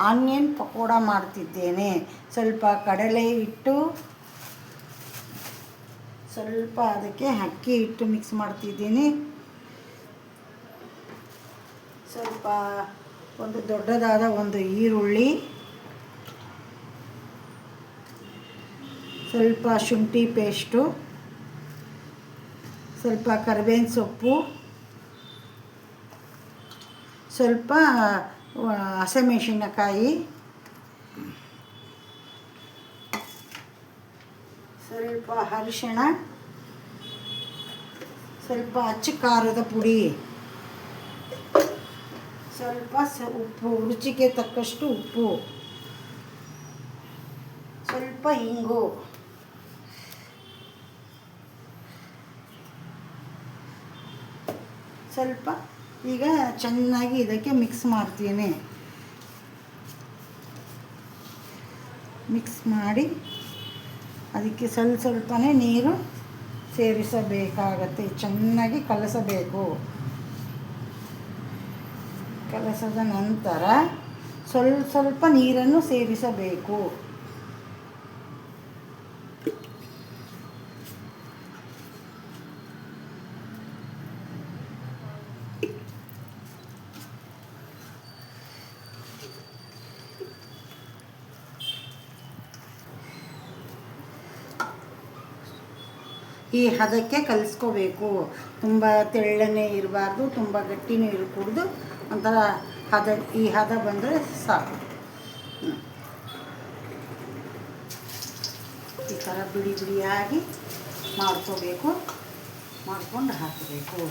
Onion pakoda ಮಾಡ್ತಿದ್ದೇನೆ. ಸ್ವಲ್ಪ ಕಡಲೆ ಹಿಟ್ಟು, ಸ್ವಲ್ಪ ಅದಕ್ಕೆ ಅಕ್ಕಿ ಹಿಟ್ಟು ಮಿಕ್ಸ್ ಮಾಡ್ತಿದ್ದೀನಿ. ಸ್ವಲ್ಪ ಒಂದು ದೊಡ್ಡದಾದ ಒಂದು ಈರುಳ್ಳಿ, ಸ್ವಲ್ಪ ಶುಂಠಿ ಪೇಸ್ಟು, ಸ್ವಲ್ಪ ಕರಿಬೇವಿನ ಸೊಪ್ಪು, ಸ್ವಲ್ಪ ಹಸಿಮೆಣಸಿನಕಾಯಿ, ಸ್ವಲ್ಪ ಅರಿಶಿಣ, ಸ್ವಲ್ಪ ಅಚ್ಚ ಖಾರದ ಪುಡಿ, ಸ್ವಲ್ಪ ಉಪ್ಪು, ರುಚಿಗೆ ತಕ್ಕಷ್ಟು ಉಪ್ಪು, ಸ್ವಲ್ಪ ಇಂಗು, ಸ್ವಲ್ಪ ಈಗ ಚೆನ್ನಾಗಿ ಇದಕ್ಕೆ ಮಿಕ್ಸ್ ಮಾಡ್ತೀನಿ. ಮಿಕ್ಸ್ ಮಾಡಿ ಅದಕ್ಕೆ ಸ್ವಲ್ಪನೇ ನೀರು ಸೇರಿಸಬೇಕಾಗತ್ತೆ. ಚೆನ್ನಾಗಿ ಕಲಸಬೇಕು. ಕಲಸದ ನಂತರ ಸ್ವಲ್ಪ ನೀರನ್ನು ಸೇರಿಸಬೇಕು. ಈ ಹದಕ್ಕೆ ಕಲಿಸ್ಕೋಬೇಕು. ತುಂಬ ತೆಳ್ಳನೆ ಇರಬಾರ್ದು, ತುಂಬ ಗಟ್ಟಿನೂ ಇರಕೂಡ್ದು. ಒಂಥರ ಈ ಹದ ಬಂದರೆ ಸಾಕು. ಈ ಥರ ಬಿಡಿ ಬಿಡಿಯಾಗಿ ಮಾಡ್ಕೋಬೇಕು. ಮಾಡ್ಕೊಂಡು ಹಾಕಬೇಕು.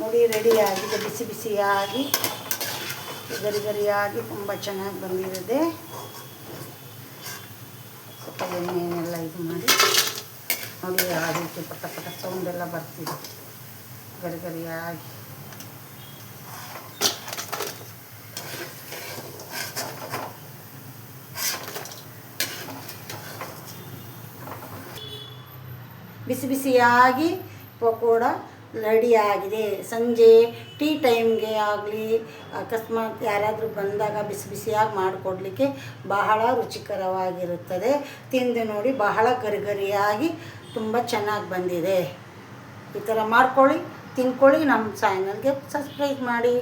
ನೋಡಿ, ರೆಡಿಯಾಗಿದೆ. ಬಿಸಿ ಬಿಸಿಯಾಗಿ ಗರಿ ಗರಿಯಾಗಿ ತುಂಬ ಚೆನ್ನಾಗಿ ಬಂದಿರುತ್ತೆ. ಸ್ವಲ್ಪ ಎಣ್ಣೆನೆಲ್ಲ ಇದು ಮಾಡಿ ನೋಡಿ, ಆ ರೀತಿ ಪಟ ಪಟ ಸೌಂಡೆಲ್ಲ ಬರ್ತಿದೆ ಗರಿ ಗರಿಯಾಗಿ. ಬಿಸಿ ಬಿಸಿಯಾಗಿ ಪಕೋಡ ರೆಡಿಯಾಗಿದೆ. ಸಂಜೆ ಟೀ ಟೈಮ್ಗೆ ಆಗಲಿ, ಅಕಸ್ಮಾತ್ ಯಾರಾದರೂ ಬಂದಾಗ ಬಿಸಿ ಬಿಸಿಯಾಗಿ ಮಾಡಿಕೊಡ್ಲಿಕ್ಕೆ ಬಹಳ ರುಚಿಕರವಾಗಿರುತ್ತದೆ. ತಿಂದು ನೋಡಿ, ಬಹಳ ಗರಿಗರಿಯಾಗಿ ತುಂಬ ಚೆನ್ನಾಗಿ ಬಂದಿದೆ. ಈ ಥರ ಮಾಡ್ಕೊಳ್ಳಿ, ತಿನ್ಕೊಳ್ಳಿ. ನಮ್ಮ ಚಾನಲ್ಗೆ ಸಬ್ಸ್ಕ್ರೈಬ್ ಮಾಡಿ.